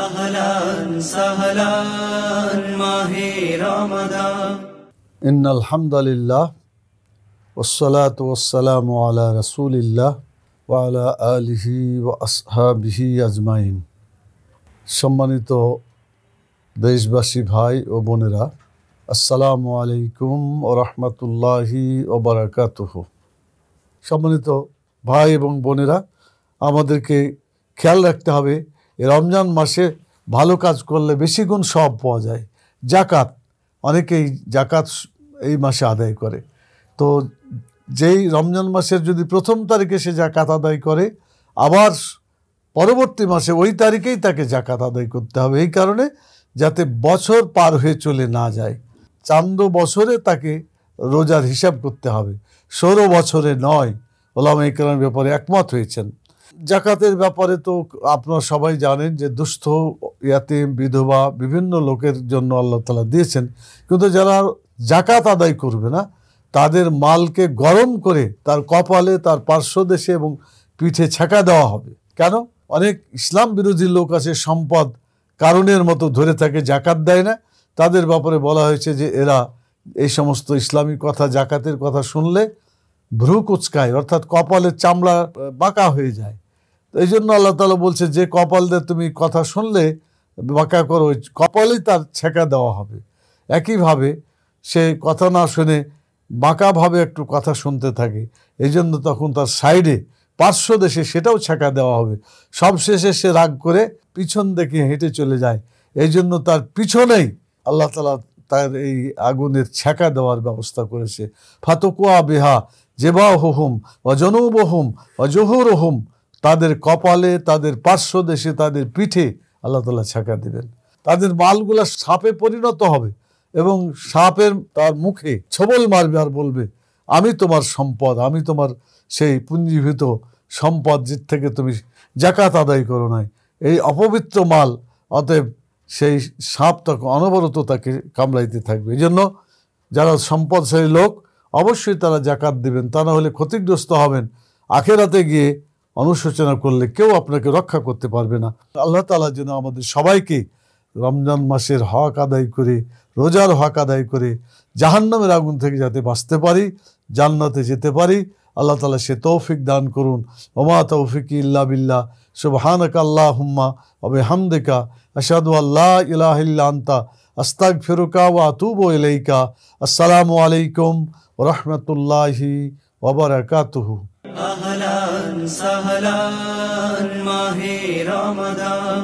আহলান সাহলান মাহে রমাদান। ইন্নাল হামদুলিল্লাহ ওয়াসসালাতু ওয়াসসালামু আলা রাসূলিল্লাহ ওয়া আলা আলিহি ওয়া আসহাবিহি আজমাইন। সম্মানিত দেশবাসী ভাই ও বোনেরা, আসসালামু আলাইকুম ওয়া রাহমাতুল্লাহি ওয়া বারাকাতুহু। সম্মানিত ভাই এবং বোনেরা, আমাদেরকে খেয়াল রাখতে হবে এই রমজান মাসে ভালো কাজ করলে বেশি গুণ সওয়াব পাওয়া যায়। জাকাত, অনেকেই জাকাত এই মাসে আদায় করে। তো যেই রমজান মাসের যদি প্রথম তারিখে সে জাকাত আদায় করে, আবার পরবর্তী মাসে ওই তারিখেই তাকে জাকাত আদায় করতে হবে, এই কারণে যাতে বছর পার হয়ে চলে না যায়। চান্দ বছরে তাকে রোজার হিসাব করতে হবে, 16 বছরে নয়। ওলামা ইকরামের ব্যাপারে একমত হয়েছেন। জাকাতের ব্যাপারে তো আপনারা সবাই জানেন যে দুস্থ, ইয়াতিম, বিধবা বিভিন্ন লোকের জন্য আল্লাহ তাআলা দিয়েছেন। কিন্তু যারা জাকাত আদায় করবে না, তাদের মালকে গরম করে তার কপালে, তার পার্শ্বদেশে এবং পিঠে ছেঁকা দেওয়া হবে। কেন? অনেক ইসলাম বিরোধী লোক আছে, সম্পদ কারণের মতো ধরে থাকে, জাকাত দেয় না। তাদের ব্যাপারে বলা হয়েছে যে এরা এই সমস্ত ইসলামী কথা, জাকাতের কথা শুনলে ভ্রু কুচকায়, অর্থাৎ কপালের চামড়া বাঁকা হয়ে যায়। এই জন্য আল্লাহ তাআলা বলছে যে কপাল দিয়ে তুমি কথা শুনলে বাঁকা করো, ওই কপালেই তার ছেঁকা দেওয়া হবে। একইভাবে সে কথা না শুনে বাঁকাভাবে একটু কথা শুনতে থাকে, এই জন্য তখন তার সাইডে পার্শ্বদেশে সেটাও ছেঁকা দেওয়া হবে। সবশেষে সে রাগ করে পিছন দিকে হেঁটে চলে যায়, এই জন্য তার পিছনেই আল্লাহ তাআলা তার এই আগুনের ছেঁকা দেওয়ার ব্যবস্থা করেছে। ফাতুকুয়া বিহা জিবাহুহুম ওয়া জুনুবুহুম ওয়া জুহুরুহুম, তাদের কপালে, তাদের পার্শ্বদেশে, তাদের পিঠে আল্লাহ তাআলা ছেঁকা দেবেন। তাদের মালগুলা সাপে পরিণত হবে এবং সাপের তার মুখে ছোবল মারবে আর বলবে, আমি তোমার সম্পদ, আমি তোমার সেই পুঞ্জীভূত সম্পদ যে থেকে তুমি জাকাত আদায় করো নাই, এই অপবিত্র মাল। অতএব সেই সাপ তখন অনবরত তাকে কামড়াইতে থাকবে। এই জন্য যারা সম্পদশালী লোক অবশ্যই তারা জাকাত দেবেন, তা না হলে ক্ষতিগ্রস্ত হবেন। আখেরাতে গিয়ে অনুশোচনা করলে কেউ আপনাকে রক্ষা করতে পারবে না। আল্লাহ তাআলা যেন আমাদের সবাইকে রমজান মাসের হক আদায় করে, রোজার হক আদায় করে জাহান্নামের আগুন থেকে যাতে বাঁচতে পারি, জান্নাতে যেতে পারি, আল্লাহ তাআলা সে তৌফিক দান করুন। ওমা তৌফিকি ইল্লা বিল্লাহ। সুবহানাকা আল্লাহুম্মা ওয়া বিহামদিকা আশহাদু আল্লা ইলাহা ইল্লা আনতা আস্তাগফিরুকা ওয়া আতুবু ইলাইকা। আসসালামু আলাইকুম ওয়া রাহমাতুল্লাহি ওয়া বারাকাতুহু। আহলান সাহলান মাহে রমাদান।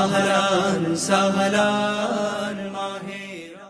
আহলান সাহলান।